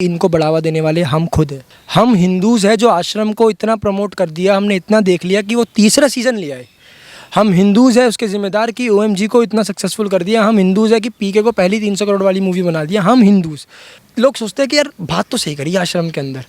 इनको बढ़ावा देने वाले हम खुद हैं। हम हिंदूज़ हैं जो आश्रम को इतना प्रमोट कर दिया, हमने इतना देख लिया कि वो तीसरा सीज़न ले आए। हम हिंदूज़ हैं उसके ज़िम्मेदार कि ओएमजी को इतना सक्सेसफुल कर दिया। हम हिंदूज़ हैं कि पीके को पहली 300 करोड़ वाली मूवी बना दिया। हम हिंदूज़। लोग सोचते हैं कि यार बात तो सही करी आश्रम के अंदर,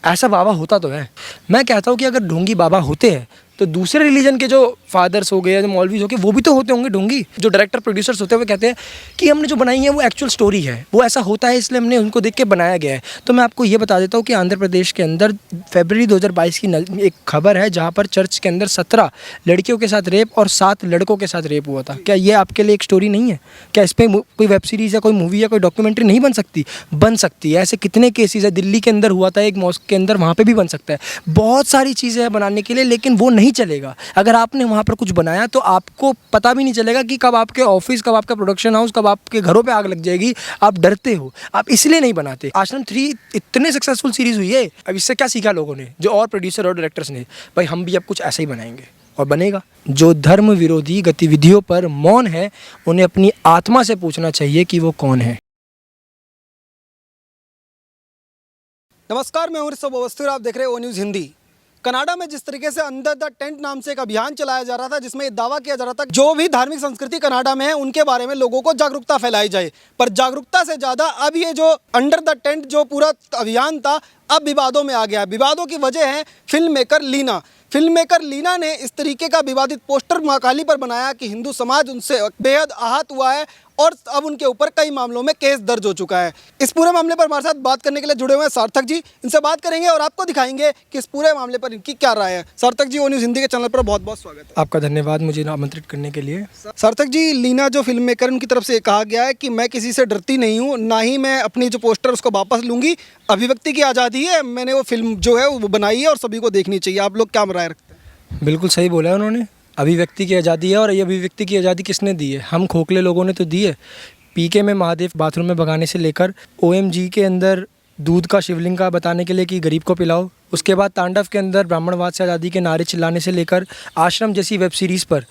ऐसा बाबा होता तो है। मैं कहता हूँ कि अगर ढोंगी बाबा होते हैं तो दूसरे रिलीजन के जो फादर्स हो गए या जो मौलवीज हो गए वो भी तो होते होंगे ढोंगी। जो डायरेक्टर प्रोड्यूसर्स होते हैं वो कहते हैं कि हमने जो बनाई है वो एक्चुअल स्टोरी है, वो ऐसा होता है इसलिए हमने उनको देख के बनाया गया है। तो मैं आपको ये बता देता हूँ कि आंध्र प्रदेश के अंदर फरवरी 2022 की एक खबर है जहाँ पर चर्च के अंदर 17 लड़कियों के साथ रेप और 7 लड़कों के साथ रेप हुआ था। क्या ये आपके लिए एक स्टोरी नहीं है? क्या इस पर कोई वेब सीरीज़ या कोई मूवी या कोई डॉक्यूमेंट्री नहीं बन सकती? बन सकती है। ऐसे कितने केसेस है, दिल्ली के अंदर हुआ था एक मॉस्क के अंदर, वहाँ पर भी बन सकता है। बहुत सारी चीज़ें हैं बनाने के लिए, लेकिन वो नहीं चलेगा। अगर आपने वहाँ पर कुछ बनाया तो आपको पता भी नहीं चलेगा कि कब आपके ऑफिस, कब आपका प्रोडक्शन हाउस, कब आपके घरों पे आग लग जाएगी। आप डरते हो, आप इसलिए नहीं बनाते। आश्रम 3 इतने सक्सेसफुल सीरीज़ हुई है, अब इससे क्या सीखा लोगों ने, जो और प्रोड्यूसर और डायरेक्टर्स ने, भाई हम भी अब कुछ ऐसा ही बनाएंगे और बनेगा। जो धर्म विरोधी गतिविधियों पर मौन है उन्हें अपनी आत्मा से पूछना चाहिए कि वो कौन है। नमस्कार, मैं हूं ऋषभ अवस्थी और आप देख रहे हैं ओ न्यूज़ हिंदी। कनाडा में जिस तरीके से अंडर द टेंट नाम से एक अभियान चलाया जा रहा था, जिसमें ये दावा किया जा रहा था जो भी धार्मिक संस्कृति कनाडा में है उनके बारे में लोगों को जागरूकता फैलाई जाए, पर जागरूकता से ज़्यादा अब ये जो अंडर द टेंट जो पूरा अभियान था अब विवादों में आ गया। विवादों की वजह है फिल्म मेकर लीना ने इस तरीके का विवादित पोस्टर मां काली पर बनाया कि हिंदू समाज उनसे बेहद आहत हुआ है और अब उनके ऊपर कई मामलों में केस दर्ज हो चुका है। इस पूरे मामले पर हमारे साथ बात करने के लिए जुड़े हुए हैं सार्थक जी। इनसे बात करेंगे और आपको दिखाएंगे कि इस पूरे मामले पर इनकी क्या राय है। सार्थक जी, ओ न्यूज़ हिंदी के चैनल पर बहुत बहुत स्वागत है। आपका धन्यवाद मुझे आमंत्रित करने के लिए। सार्थक जी, लीना जो फिल्म मेकर उनकी तरफ से कहा गया है कि मैं किसी से डरती नहीं हूँ, ना ही मैं अपनी जो पोस्टर उसको वापस लूँगी। अभिव्यक्ति की आज़ादी है, मैंने वो फिल्म जो है वो बनाई है और सभी को देखनी चाहिए। आप लोग क्या राय रखते हैं? बिल्कुल सही बोला है उन्होंने। अभिव्यक्ति की आज़ादी है और ये अभिव्यक्ति की आज़ादी किसने दी है? हम खोखले लोगों ने तो दी है। पीके में महादेव बाथरूम में भगाने से लेकर ओएमजी के अंदर दूध का शिवलिंग का बताने के लिए कि गरीब को पिलाओ, उसके बाद तांडव के अंदर ब्राह्मणवाद से आज़ादी के नारे चिल्लाने से लेकर आश्रम जैसी वेब सीरीज़ पर,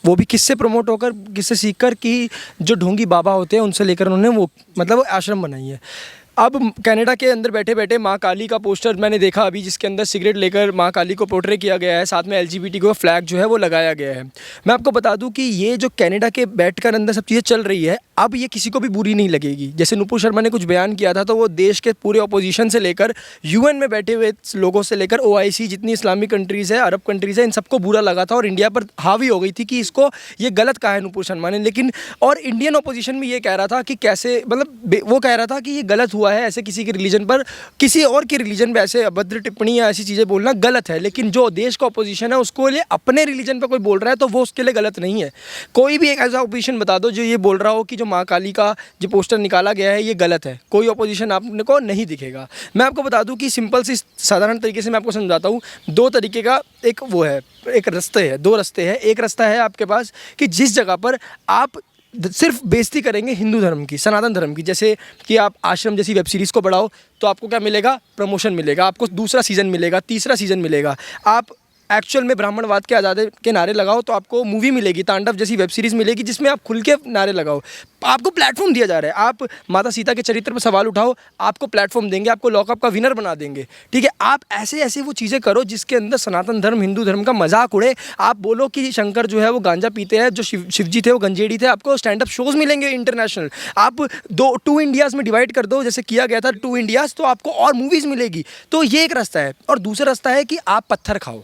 वो भी किससे प्रमोट होकर, किससे सीखकर कि जो ढोंगी बाबा होते हैं उनसे लेकर उन्होंने वो मतलब आश्रम बनाई है। अब कनाडा के अंदर बैठे बैठे माँ काली का पोस्टर मैंने देखा अभी, जिसके अंदर सिगरेट लेकर माँ काली को पोर्ट्रे किया गया है, साथ में एलजीबीटी को फ्लैग जो है वो लगाया गया है। मैं आपको बता दूं कि ये जो कनाडा के बैठकर अंदर सब चीज़ें चल रही है, अब ये किसी को भी बुरी नहीं लगेगी। जैसे नुपुर शर्मा ने कुछ बयान किया था तो वो देश के पूरे अपोजिशन से लेकर यूएन में बैठे हुए लोगों से लेकर ओआईसी जितनी इस्लामिक कंट्रीज़ है, अरब कंट्रीज़ है, इन सबको बुरा लगा था और इंडिया पर हावी हो गई थी कि इसको ये गलत कहा है नुपुर शर्मा ने। लेकिन और इंडियन अपोजिशन भी ये कह रहा था कि कैसे, मतलब वो कह रहा था कि ये गलत हुआ है, ऐसे किसी के रिलीजन पर, किसी और के रिलीजन पर ऐसे अभद्र टिप्पणी या ऐसी चीज़ें बोलना गलत है। लेकिन जो देश का अपोजिशन है उसको लिए अपने रिलीजन पर कोई बोल रहा है तो वो उसके लिए गलत नहीं है। कोई भी एक ऐसा अपोजिशन बता दो जो ये बोल रहा हो कि जो माँ काली का जो पोस्टर निकाला गया है ये गलत है, कोई अपोजिशन आपने को नहीं दिखेगा। मैं आपको बता दूं कि सिंपल सी साधारण तरीके से मैं आपको समझाता हूँ। 2 तरीके का एक वो है, एक रास्ते है, 2 रास्ते हैं। एक रास्ता है आपके पास कि जिस जगह पर आप सिर्फ बेइज्जती करेंगे हिंदू धर्म की, सनातन धर्म की, जैसे कि आप आश्रम जैसी वेब सीरीज़ को बढ़ाओ तो आपको क्या मिलेगा? प्रमोशन मिलेगा, आपको दूसरा सीज़न मिलेगा, तीसरा सीज़न मिलेगा। आप एक्चुअल में ब्राह्मणवाद के आज़ादी के नारे लगाओ तो आपको मूवी मिलेगी, तांडव जैसी वेब सीरीज़ मिलेगी जिसमें आप खुल के नारे लगाओ। आपको प्लेटफॉर्म दिया जा रहा है। आप माता सीता के चरित्र पर सवाल उठाओ, आपको प्लेटफॉर्म देंगे, आपको लॉकअप का विनर बना देंगे। ठीक है, आप ऐसे ऐसे वो चीज़ें करो जिसके अंदर सनातन धर्म, हिंदू धर्म का मजाक उड़े। आप बोलो कि शंकर जो है वो गांजा पीते हैं, जो शिवजी थे वो गंजेड़ी थे। आपको स्टैंड अप शोज़ मिलेंगे इंटरनेशनल। आप 2 इंडियाज़ में डिवाइड कर दो, जैसे किया गया था 2 इंडियाज़, तो आपको और मूवीज़ मिलेगी। तो ये एक रास्ता है। और दूसरा रास्ता है कि आप पत्थर खाओ,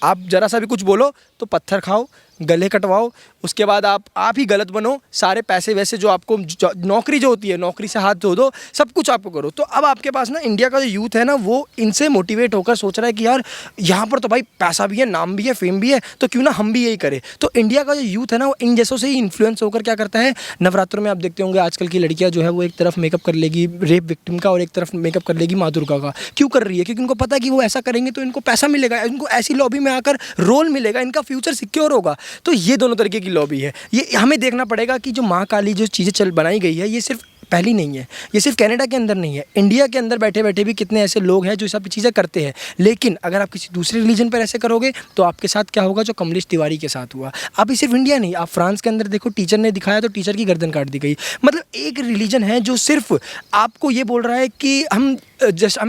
आप जरा सा भी कुछ बोलो तो पत्थर खाओ, गले कटवाओ, उसके बाद आप ही गलत बनो, सारे पैसे वैसे जो आपको नौकरी जो होती है, नौकरी से हाथ धो दो, सब कुछ आपको करो। तो अब आपके पास ना इंडिया का जो यूथ है ना वो इनसे मोटिवेट होकर सोच रहा है कि यार यहाँ पर तो भाई पैसा भी है, नाम भी है, फेम भी है, तो क्यों ना हम भी यही करें। तो इंडिया का जो यूथ है ना वो इन जैसों से ही इन्फ्लुएंस होकर क्या करता है, नवरात्रों में आप देखते होंगे आजकल की लड़कियाँ जो है वो एक तरफ मेकअप कर लेगी रेप विक्टिम का और एक तरफ मेकअप कर लेगी माँ दुर्गा का। क्यों कर रही है? क्योंकि उनको पता है कि वो ऐसा करेंगे तो इनको पैसा मिलेगा, इनको ऐसी लॉबी में आकर रोल मिलेगा, इनका फ्यूचर सिक्योर होगा। तो ये दोनों तरीके की लॉबी है। ये हमें देखना पड़ेगा कि जो माँ काली जो चीज़ें बनाई गई है ये सिर्फ पहली नहीं है, ये सिर्फ कनाडा के अंदर नहीं है, इंडिया के अंदर बैठे बैठे भी कितने ऐसे लोग हैं जो सब चीज़ें करते हैं। लेकिन अगर आप किसी दूसरे रिलीजन पर ऐसे करोगे तो आपके साथ क्या होगा, जो कमलेश तिवारी के साथ हुआ। अब ये सिर्फ इंडिया नहीं, आप फ्रांस के अंदर देखो, टीचर ने दिखाया तो टीचर की गर्दन काट दी गई। मतलब एक रिलीजन है जो सिर्फ आपको ये बोल रहा है कि हमें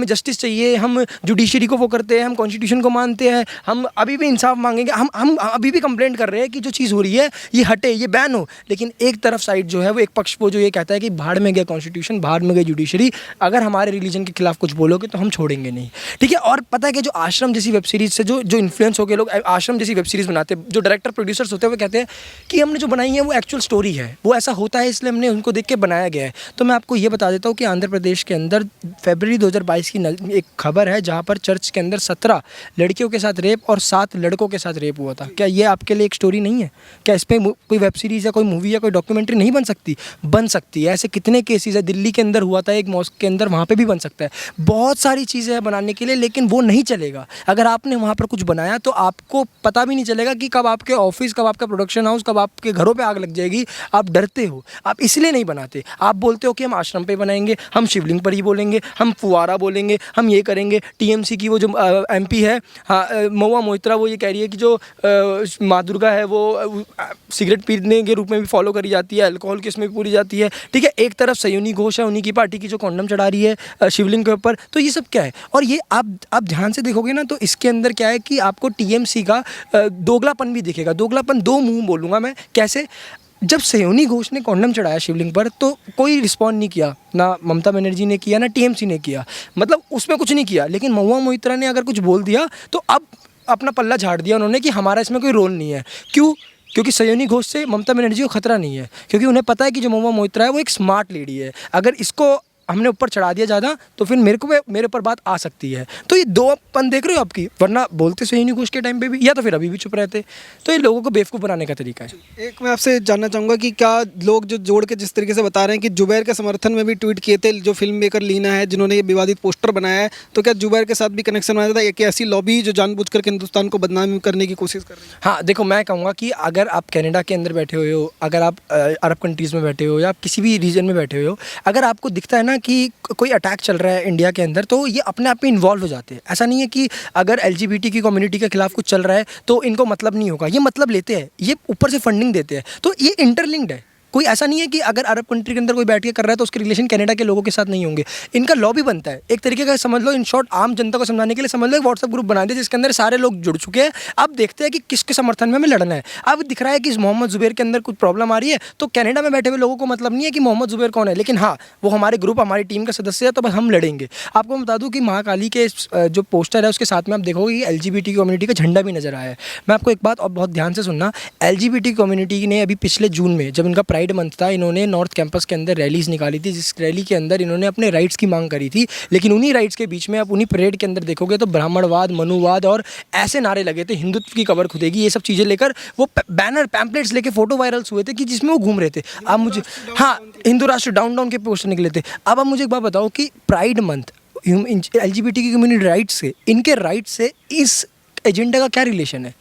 जस्टिस चाहिए, हम जुडिशरी को वो करते हैं, हम कॉन्स्टिट्यूशन को मानते हैं, हम अभी भी इंसाफ मांगेंगे, हम अभी भी कंप्लेंट कर रहे हैं कि जो चीज़ हो रही है ये हटे, ये बैन हो। लेकिन एक तरफ साइड जो है वो, एक पक्ष वो जो ये कहता है कि भाड़ में गया कॉन्स्टिट्यूशन, भाड़ में गई जुडिशरी, अगर हमारे रिलीजन के खिलाफ कुछ बोलोगे तो हम छोड़ेंगे नहीं। ठीक है। और पता है कि जो आश्रम जैसी वेब सीरीज़ से जो इन्फ्लुएंस होकर लोग आश्रम जैसी वेब सीरीज़ बनाते हैं, जो डायरेक्टर प्रोड्यूसर्स होते हैं वो कहते हैं कि हमने जो बनाई है वो एक्चुअल स्टोरी है, वो ऐसा होता है इसलिए हमने उनको देख के बनाया गया है। तो मैं आपको ये बता देता हूँ कि आंध्र प्रदेश के अंदर फरवरी 2022 की एक खबर है जहाँ पर चर्च के अंदर 17 लड़कियों के साथ रेप और 7 लड़कों के साथ रेप हुआ था। क्या ये आपके लिए एक स्टोरी नहीं है? क्या इस पर कोई वेब सीरीज़ या कोई मूवी या कोई डॉक्यूमेंट्री नहीं बन सकती? बन सकती है। ऐसे कितने केसेस है, दिल्ली के अंदर हुआ था एक मॉस्क के अंदर, वहाँ पे भी बन सकता है। बहुत सारी चीज़ें हैं बनाने के लिए, लेकिन वो नहीं चलेगा। अगर आपने वहाँ पर कुछ बनाया तो आपको पता भी नहीं चलेगा कि कब आपके ऑफिस, कब आपका प्रोडक्शन हाउस, कब आपके घरों पर आग लग जाएगी। आप डरते हो, आप इसलिए नहीं बनाते। आप बोलते हो कि हम आश्रम पे बनाएंगे, हम शिवलिंग पर ही बोलेंगे, हम फुवारा बोलेंगे, हम ये करेंगे। टीएमसी की वो जो एमपी है, हाँ, महुआ मोइत्रा, वो ये कह रही है कि जो माँ दुर्गा है वो सिगरेट पीने के रूप में भी फॉलो करी जाती है, अल्कोहल की इसमें भी पूरी जाती है। ठीक है। एक तरफ सयोनी घोष है, उन्हीं की पार्टी की, जो कॉन्डम चढ़ा रही है शिवलिंग के ऊपर। तो ये सब क्या है? और ये आप ध्यान से देखोगे ना तो इसके अंदर क्या है कि आपको टीएमसी का दोगलापन भी दिखेगा। दोगलापन दो मुँह बोलूँगा मैं। कैसे? जब सयोनी घोष ने कॉन्डम चढ़ाया शिवलिंग पर तो कोई रिस्पॉन्ड नहीं किया, ना ममता बनर्जी ने किया, ना टीएमसी ने किया, मतलब उसमें कुछ नहीं किया। लेकिन महुआ मोइत्रा ने अगर कुछ बोल दिया तो अब अपना पल्ला झाड़ दिया उन्होंने कि हमारा इसमें कोई रोल नहीं है। क्यों? क्योंकि सयोनी घोष से ममता बनर्जी को खतरा नहीं है, क्योंकि उन्हें पता है कि जो महुआ मोइत्रा है वो एक स्मार्ट लेडी है। अगर इसको हमने ऊपर चढ़ा दिया ज़्यादा तो फिर मेरे ऊपर बात आ सकती है। तो ये दोपन देख रहे हो आपकी, वरना बोलते सयोनी घोष के टाइम पे भी, या तो फिर अभी भी चुप रहते। तो ये लोगों को बेवकूफ़ बनाने का तरीका है। एक मैं आपसे जानना चाहूँगा कि क्या लोग जो जोड़ के जिस तरीके से बता रहे हैं कि जुबैर के समर्थन में भी ट्वीट किए थे जो फिल्म मेकर लीना है, जिन्होंने ये विवादित पोस्टर बनाया है, तो क्या जुबैर के साथ भी कनेक्शन बनाया था? एक ऐसी लॉबी जो जानबूझ करके हिंदुस्तान को बदनाम करने की कोशिश कर रही है? हाँ, देखो, मैं कहूँगा कि अगर आप कनाडा के अंदर बैठे हुए हो, अगर आप अरब कंट्रीज़ में बैठे हो, या आप किसी भी रीजन में बैठे हुए हो, अगर आपको दिखता है ना कि कोई अटैक चल रहा है इंडिया के अंदर, तो ये अपने आप में इन्वॉल्व हो जाते हैं। ऐसा नहीं है कि अगर एलजीबीटी की कम्युनिटी के खिलाफ कुछ चल रहा है तो इनको मतलब नहीं होगा, ये मतलब लेते हैं, ये ऊपर से फंडिंग देते हैं। तो ये इंटरलिंक्ड है। कोई ऐसा नहीं है कि अगर अरब कंट्री के अंदर कोई बैठ के कर रहा है तो उसके रिलेशन कनाडा के लोगों के साथ नहीं होंगे। इनका लॉबी बनता है, एक तरीके का समझ लो, इन शॉर्ट आम जनता को समझाने के लिए समझ लो एक व्हाट्सएप ग्रुप बना दिया जिसके अंदर सारे लोग जुड़ चुके हैं। अब देखते हैं कि किसके समर्थन में हमें लड़ना है। अब दिख रहा है कि मोहम्मद जुबैर के अंदर कुछ प्रॉब्लम आ रही है, तो कनाडा में बैठे हुए लोगों को मतलब नहीं है कि मोहम्मद जुबैर कौन है, लेकिन हाँ, वो हमारे ग्रुप, हमारी टीम का सदस्य है, तो बस हम लड़ेंगे। आपको बता दूँ कि महाकाली के जो पोस्टर है उसके साथ में आप देखोगे कि एलजीबीटी कम्युनिटी का झंडा भी नजर आया है। मैं आपको एक बात और बहुत ध्यान से सुनना, एलजीबीटी कम्युनिटी ने अभी पिछले जून में, जब इनका प्राइड मंथ था, इन्होंने नॉर्थ कैंपस के अंदर रैलीज निकाली थी, जिस रैली के अंदर इन्होंने अपने राइट्स की मांग करी थी। लेकिन उन्हीं राइट्स के बीच में आप उन्हीं परेड के अंदर देखोगे तो ब्राह्मणवाद, मनुवाद और ऐसे नारे लगे थे, हिंदुत्व की कबर खुदेगी, ये सब चीज़ें लेकर वो बैनर, पैम्पलेट्स लेके फोटो वायरल्स हुए थे कि जिसमें वो घूम रहे थे। अब मुझे, हाँ, हिंदू राष्ट्र डाउन डाउन के पोस्टर निकले थे। अब आप मुझे एक बात बताओ कि प्राइड मंथ, एलजीबीटी की कम्युनिटी राइट्स से, इनके राइट्स से इस एजेंडा का क्या रिलेशन है?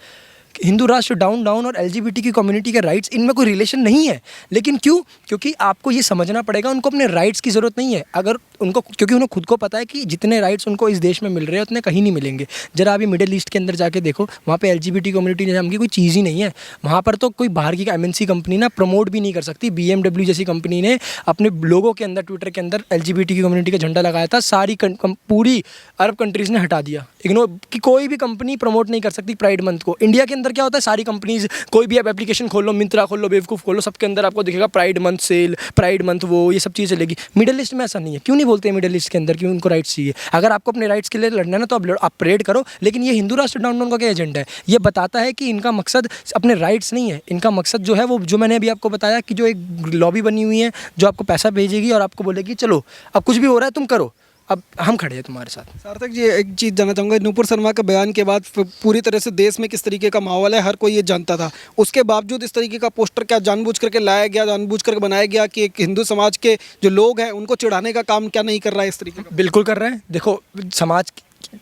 हिंदू राष्ट्र डाउन डाउन और एलजीबीटी की कम्युनिटी के राइट्स, इनमें कोई रिलेशन नहीं है। लेकिन क्यों? क्योंकि आपको ये समझना पड़ेगा, उनको अपने राइट्स की ज़रूरत नहीं है। अगर उनको, क्योंकि उन्हें खुद को पता है कि जितने राइट्स उनको इस देश में मिल रहे हैं उतने कहीं नहीं मिलेंगे। जरा अभी मिडिल ईस्ट के अंदर जाके देखो, वहाँ पे एलजीबीटी कम्युनिटी नाम की कोई चीज़ ही नहीं है। वहाँ पर तो कोई बाहर की एमएनसी कंपनी ना प्रमोट भी नहीं कर सकती। BMW जैसी कंपनी ने अपने लोगों के अंदर, ट्विटर के अंदर एलजीबीटी की कम्युनिटी का झंडा लगाया था, सारी पूरी अरब कंट्रीज़ ने हटा दिया, इग्नोर, कि कोई भी कंपनी प्रमोट नहीं कर सकती प्राइड मंथ को। इंडिया के अंदर क्या होता है, सारी कंपनीज, कोई भी आप एप्लीकेशन खोल लो, मिंत्रा खोल लो, बेवकूफ़ खोल लो, सबके अंदर आपको दिखेगा pride month sale, pride month वो, ये सब चीज़ चलेगी। मिडिल ईस्ट में ऐसा नहीं है। क्यों नहीं बोलते हैं मिडिल ईस्ट के अंदर? क्यों? उनको राइट्स चाहिए। अगर आपको अपने राइट्स के लिए लड़ना है ना तो आप परेड करो। लेकिन ये हिंदू राष्ट्र डाउन डाउन का क्या एजेंडा है? ये बताता है कि इनका मकसद अपने राइट्स नहीं है, इनका मकसद जो है वो, जो मैंने अभी आपको बताया कि जो एक लॉबी बनी हुई है जो आपको पैसा भेजेगी और आपको बोलेगी चलो अब कुछ भी हो रहा है तुम करो, अब हम खड़े हैं तुम्हारे साथ। सार्थक जी, एक चीज़ जानना चाहूँगा, नूपुर शर्मा के बयान के बाद पूरी तरह से देश में किस तरीके का माहौल है, हर कोई ये जानता था। उसके बावजूद इस तरीके का पोस्टर क्या जानबूझ करके लाया गया, जानबूझ करके बनाया गया कि एक हिंदू समाज के जो लोग हैं उनको चिढ़ाने का काम क्या नहीं कर रहा है इस तरीके का? बिल्कुल कर रहे हैं। देखो, समाज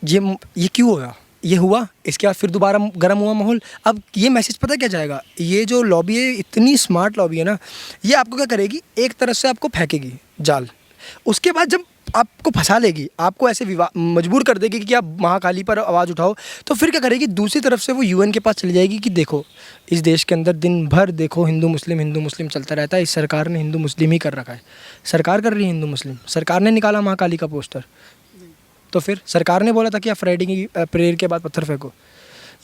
ये क्यों होगा? ये हुआ, इसके बाद फिर दोबारा गर्म हुआ माहौल। अब ये मैसेज पता क्या जाएगा, ये जो लॉबी है इतनी स्मार्ट लॉबी है ना, ये आपको क्या करेगी, एक तरफ से आपको फेंकेगी जाल, उसके बाद जब आपको फंसा लेगी, आपको ऐसे मजबूर कर देगी कि आप महाकाली पर आवाज़ उठाओ, तो फिर क्या करेगी, दूसरी तरफ से वो यूएन के पास चली जाएगी कि देखो इस देश के अंदर दिन भर देखो हिंदू मुस्लिम चलता रहता है, इस सरकार ने हिंदू मुस्लिम ही कर रखा है, सरकार कर रही है हिंदू मुस्लिम, सरकार ने निकाला महाकाली का पोस्टर, तो फिर सरकार ने बोला था कि आप फ्राइडे की प्रेयर के बाद पत्थर फेंको।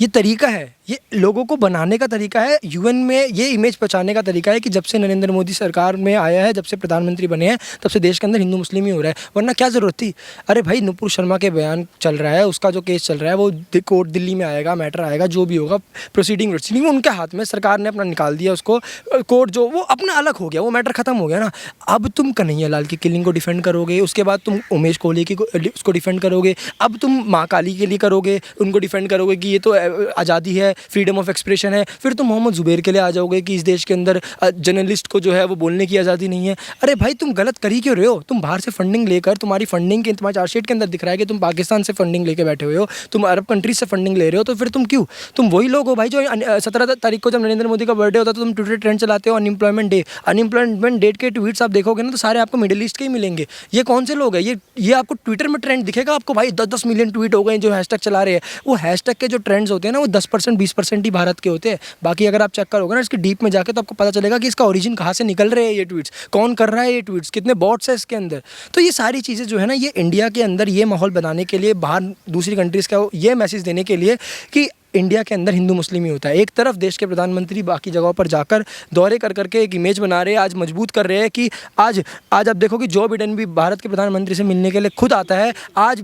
ये तरीका है, ये लोगों को बनाने का तरीका है, यूएन में ये इमेज पहुंचाने का तरीका है कि जब से नरेंद्र मोदी सरकार में आया है, जब से प्रधानमंत्री बने हैं, तब से देश के अंदर हिंदू मुस्लिम ही हो रहा है, वरना क्या ज़रूरत थी। अरे भाई नुपुर शर्मा के बयान चल रहा है, उसका जो केस चल रहा है वो कोर्ट दिल्ली में आएगा, मैटर आएगा, जो भी होगा प्रोसीडिंग उनके हाथ में, सरकार ने अपना निकाल दिया उसको, कोर्ट जो वो अपना अलग हो गया, वो मैटर ख़त्म हो गया ना। अब तुम कन्हैया लाल की किलिंग को डिफेंड करोगे, उसके बाद तुम उमेश कोहली की उसको डिफेंड करोगे, अब तुम माँ काली के लिए करोगे, उनको डिफेंड करोगे कि ये तो आज़ादी है, फ्रीडम ऑफ एक्सप्रेशन है, फिर तुम मोहम्मद जुबैर के लिए आ जाओगे कि इस देश के अंदर जर्नलिस्ट को जो है वो बोलने की आज़ादी नहीं है। अरे भाई तुम गलत कर ही क्यों रहे हो, तुम बाहर से फंडिंग लेकर, तुम्हारी फंडिंग के तुम्हारे चार्जशीट के अंदर दिख रहा है कि तुम पाकिस्तान से फंडिंग लेके बैठे हुए हो, तुम अरब कंट्रीज से फंडिंग ले रहे हो, तो फिर तुम वही लोग हो भाई जो 17 तारीख को जब नरेंद्र मोदी का बर्थडे होता है तो तुम ट्विटर ट्रेंड चलाते हो अनएम्प्लॉयमेंट डेट के ट्वीट्स आप देखोगे ना तो सारे आपको मिडिल ईस्ट के ही मिलेंगे। ये कौन से लोग हैं, ये आपको ट्विटर में ट्रेंड दिखेगा आपको, भाई 10-10 मिलियन ट्वीट हो गए जो हैशटैग चला रहे हैं, वो हैशटैग के जो ट्रेंड्स होते हैं ना वो 10% 20% ही भारत के होते हैं, बाकी अगर आप चेक करोगे ना इसके डीप में जाके तो आपको पता चलेगा कि इसका ओरिजिन कहाँ से निकल रहे हैं, ये ट्वीट्स कौन कर रहा है, ये ट्वीट्स कितने बॉट्स है इसके अंदर। तो ये सारी चीज़ें जो है ना, ये इंडिया के अंदर ये माहौल बनाने के लिए, बाहर दूसरी कंट्रीज़ का ये मैसेज देने के लिए कि इंडिया के अंदर हिंदू मुस्लिम ही होता है। एक तरफ देश के प्रधानमंत्री बाकी जगहों पर जाकर दौरे कर करके एक इमेज बना रहे हैं, आज मजबूत कर रहे हैं कि आज आप देखो कि जो बिडेन भी भारत के प्रधानमंत्री से मिलने के लिए खुद आता है। आज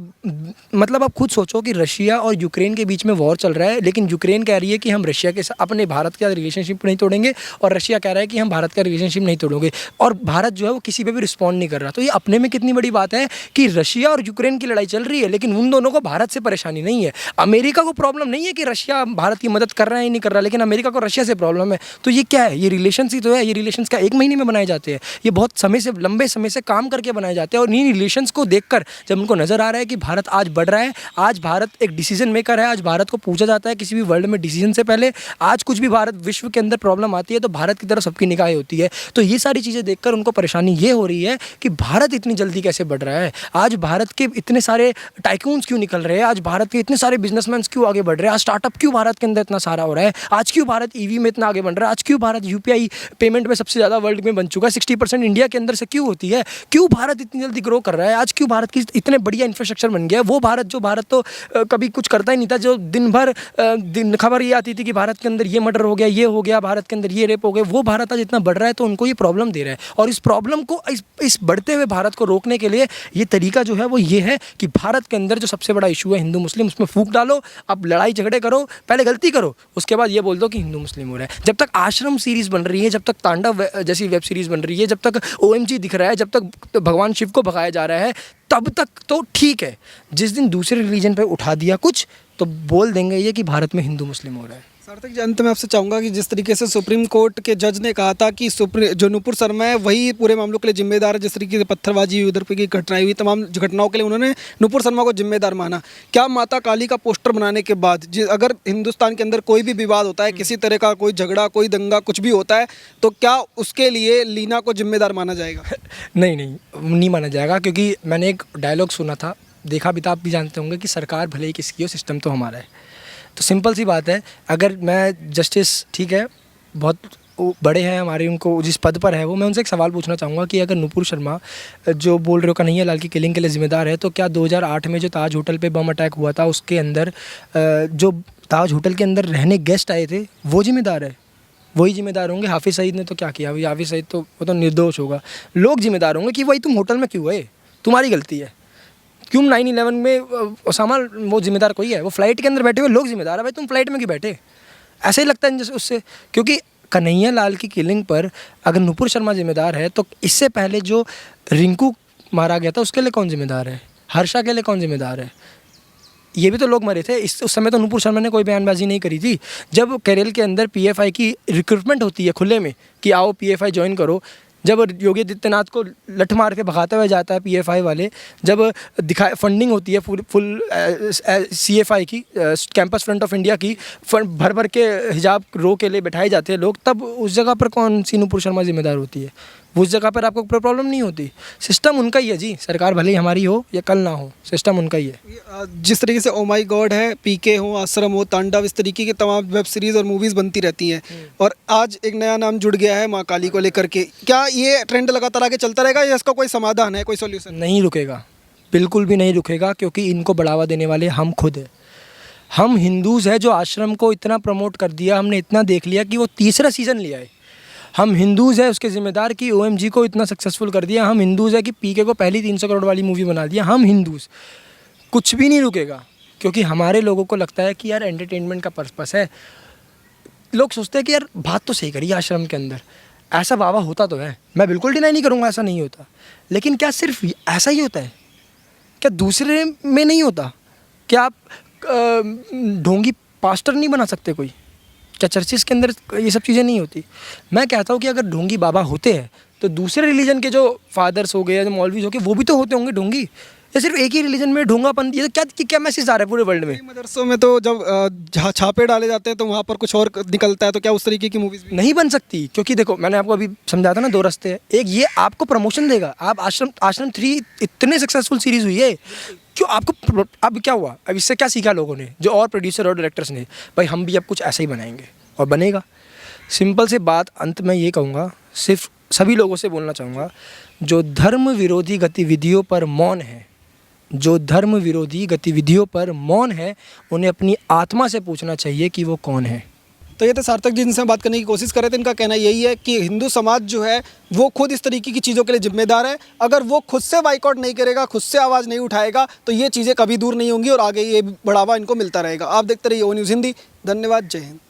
मतलब आप खुद सोचो कि रशिया और यूक्रेन के बीच में वॉर चल रहा है, लेकिन यूक्रेन कह रही है कि हम रशिया के साथ अपने भारत का रिलेशनशिप नहीं तोड़ेंगे, और रशिया कह रहा है कि हम भारत का रिलेशनशिप नहीं तोड़ेंगे, और भारत जो है वो किसी पे भी रिस्पॉन्ड नहीं कर रहा। तो ये अपने में कितनी बड़ी बात है कि रशिया और यूक्रेन की लड़ाई चल रही है, लेकिन उन दोनों को भारत से परेशानी नहीं है। अमेरिका को प्रॉब्लम नहीं है कि रशिया भारत की मदद कर रहा है या नहीं कर रहा, लेकिन अमेरिका को रशिया से प्रॉब्लम है। तो ये क्या है, ये रिलेशंस ही तो है। ये रिलेशंस क्या 1 महीने में बनाए जाते हैं, ये बहुत समय से, लंबे समय से काम करके बनाए जाते हैं। और इन रिलेशंस को देखकर जब उनको नज़र आ रहा है कि भारत आज बढ़ रहा है, आज भारत एक डिसीजन मेकर है, आज भारत को पूछा जाता है किसी भी वर्ल्ड में डिसीजन से पहले, आज कुछ भी भारत विश्व के अंदर प्रॉब्लम आती है तो भारत की तरफ सबकी निगाहें होती है। तो ये सारी चीज़ें देखकर उनको परेशानी ये हो रही है कि भारत इतनी जल्दी कैसे बढ़ रहा है, आज भारत के इतने सारे टाइकून्स क्यों निकल रहे हैं, आज भारत के इतने सारे बिजनेसमैन क्यों आगे बढ़ रहे हैं, आज स्टार्टअप क्यों भारत के अंदर इतना सारा हो रहा है, आज क्यों भारत ईवी में इतना आगे बढ़ रहा है, आज क्यों भारत यूपीआई पेमेंट में सबसे ज़्यादा वर्ल्ड में बन चुका है, 60% इंडिया के अंदर से क्यों होती है, क्यों भारत इतनी जल्दी ग्रो कर रहा है, आज क्यों भारत की इतने बढ़िया इंफ्रास्ट्रक्चर बन गया है। वो भारत जो भारत तो कभी कुछ करता ही नहीं था, जो दिन भर खबर ये आती थी कि भारत के अंदर ये मर्डर हो गया, ये हो गया, भारत के अंदर ये रेप हो गया, वो भारत आज इतना बढ़ रहा है तो उनको ये प्रॉब्लम दे रहा है। और इस प्रॉब्लम को, इस बढ़ते हुए भारत को रोकने के लिए ये तरीका जो है वो ये है कि भारत के अंदर जो सबसे बड़ा इशू है हिंदू मुस्लिम, उसमें फूंक डालो, अब लड़ाई झगड़े करो, पहले गलती करो, उसके बाद ये बोल दो कि हिंदू मुस्लिम हो रहा है। जब तक आश्रम सीरीज़ बन रही है, जब तक तांडव जैसी वेब सीरीज़ बन रही है, जब तक OMG दिख रहा है, जब तक भगवान शिव को भगाया जा रहा है, तब तक तो ठीक है। जिस दिन दूसरे रिलीजन पे उठा दिया कुछ, तो बोल देंगे ये कि भारत में हिंदू मुस्लिम हो रहा है। सार्थक जी, अंत में आपसे चाहूँगा कि जिस तरीके से सुप्रीम कोर्ट के जज ने कहा था कि जो नुपुर शर्मा है वही पूरे मामलों के लिए जिम्मेदार है, जिस तरीके से पत्थरबाजी उधर की घटनाएं हुई, तमाम घटनाओं के लिए उन्होंने नुपुर शर्मा को जिम्मेदार माना। क्या माता काली का पोस्टर बनाने के बाद अगर हिंदुस्तान के अंदर कोई भी विवाद होता है, किसी तरह का कोई झगड़ा, कोई दंगा, कुछ भी होता है, तो क्या उसके लिए लीना को जिम्मेदार माना जाएगा? नहीं माना जाएगा, क्योंकि मैंने एक डायलॉग सुना था, देखा भी था, आप भी जानते होंगे कि सरकार भले ही किसकी हो, सिस्टम तो हमारा है। तो सिंपल सी बात है, अगर मैं जस्टिस, ठीक है, बहुत बड़े हैं हमारे, उनको जिस पद पर है वो, मैं उनसे एक सवाल पूछना चाहूँगा कि अगर नुपुर शर्मा जो बोल रहे हो कन्हैया लाल की किलिंग के लिए ज़िम्मेदार है, तो क्या 2008 में जो ताज होटल पे बम अटैक हुआ था उसके अंदर जो ताज होटल के अंदर रहने गेस्ट आए थे वो ज़िम्मेदार है? वही जिम्मेदार होंगे। हाफिज़ सईद ने तो क्या किया, भाई हाफिज़ सईद तो वो तो निर्दोष होगा। लोग जिम्मेदार होंगे कि भाई तुम होटल में क्यों गए, तुम्हारी गलती है। क्यों 9/11 में ओसामा वो जिम्मेदार कोई है, वो फ्लाइट के अंदर बैठे हुए लोग जिम्मेदार है, भाई तुम फ्लाइट में क्यों बैठे, ऐसे ही लगता है जैसे उससे। क्योंकि कन्हैया लाल की किलिंग पर अगर नुपुर शर्मा जिम्मेदार है, तो इससे पहले जो रिंकू मारा गया था उसके लिए कौन जिम्मेदार है, हर्षा के लिए कौन जिम्मेदार है, ये भी तो लोग मरे थे। उस समय तो नुपुर शर्मा ने कोई बयानबाजी नहीं करी थी। जब केरल के अंदर PFI की रिक्रूटमेंट होती है खुले में कि आओ PFI ज्वाइन करो, जब योगी आदित्यनाथ को लठ मार के भगाते हुए जाता है पीएफआई वाले, जब दिखा फंडिंग होती है फुल सीएफआई की, कैंपस फ्रंट ऑफ इंडिया की, भर भर के हिजाब रो के लिए बैठाए जाते हैं लोग, तब उस जगह पर कौन सी नूपुर शर्मा जिम्मेदार होती है? उस जगह पर आपको प्रॉब्लम नहीं होती। सिस्टम उनका ही है जी, सरकार भले ही हमारी हो या कल ना हो, सिस्टम उनका ही है। जिस तरीके से ओ माई गॉड है, पीके हो, आश्रम हो, तांडव, इस तरीके की तमाम वेब सीरीज़ और मूवीज़ बनती रहती हैं, और आज एक नया नाम जुड़ गया है माँ काली को लेकर के। क्या ये ट्रेंड लगातार आगे चलता रहेगा या इसका कोई समाधान है, कोई सोल्यूशन? नहीं रुकेगा, बिल्कुल भी नहीं रुकेगा, क्योंकि इनको बढ़ावा देने वाले हम खुद हैं। हम हिंदूज़ हैं जो आश्रम को इतना प्रमोट कर दिया, हमने इतना देख लिया कि वो तीसरा सीज़न लिया है। हम हिंदूज़ हैं उसके ज़िम्मेदार की ओएमजी को इतना सक्सेसफुल कर दिया। हम हिंदूज़ हैं कि पीके को पहली 300 करोड़ वाली मूवी बना दिया। हम हिंदूज़, कुछ भी नहीं रुकेगा, क्योंकि हमारे लोगों को लगता है कि यार एंटरटेनमेंट का पर्पस है। लोग सोचते हैं कि यार बात तो सही करिए, आश्रम के अंदर ऐसा बाबा होता तो है, मैं बिल्कुल डिनाई नहीं करूँगा ऐसा नहीं होता, लेकिन क्या सिर्फ ऐसा ही होता है? क्या दूसरे में नहीं होता? क्या आप ढोंगी पास्टर नहीं बना सकते कोई? क्या चर्चिस के अंदर ये सब चीज़ें नहीं होती? मैं कहता हूँ कि अगर ढोंगी बाबा होते हैं तो दूसरे रिलीजन के जो फादर्स हो गए या जो मौलवीज हो गए वो भी तो होते होंगे ढोंगी, या सिर्फ एक ही रिलीजन में ढोंगापन? ये तो क्या मैसेज आ रहा है पूरे वर्ल्ड में? मदरसों में तो जब छापे डाले जाते हैं तो वहाँ पर कुछ और निकलता है, तो क्या उस तरीके की मूवीज़ भी नहीं बन सकती, क्योंकि देखो मैंने आपको अभी समझाया था ना, 2 रास्ते हैं। एक ये आपको प्रमोशन देगा, आप आश्रम 3 इतने सक्सेसफुल सीरीज़ हुई है, क्यों आपको अब क्या हुआ? अब इससे क्या सीखा लोगों ने, जो और प्रोड्यूसर और डायरेक्टर्स ने, भाई हम भी अब कुछ ऐसा ही बनाएंगे और बनेगा। सिंपल से बात अंत में ये कहूँगा, सिर्फ सभी लोगों से बोलना चाहूँगा, जो धर्म विरोधी गतिविधियों पर मौन है, जो धर्म विरोधी गतिविधियों पर मौन है, उन्हें अपनी आत्मा से पूछना चाहिए कि वो कौन है। तो ये तो सार्थक जी जिनसे बात करने की कोशिश कर रहे थे, इनका कहना यही है कि हिंदू समाज जो है वो खुद इस तरीके की चीज़ों के लिए जिम्मेदार है। अगर वो खुद से बाइकआउट नहीं करेगा, खुद से आवाज़ नहीं उठाएगा, तो ये चीज़ें कभी दूर नहीं होंगी और आगे ये बढ़ावा इनको मिलता रहेगा। आप देखते रहिए ओ न्यूज़ हिंदी। धन्यवाद, जय हिंद।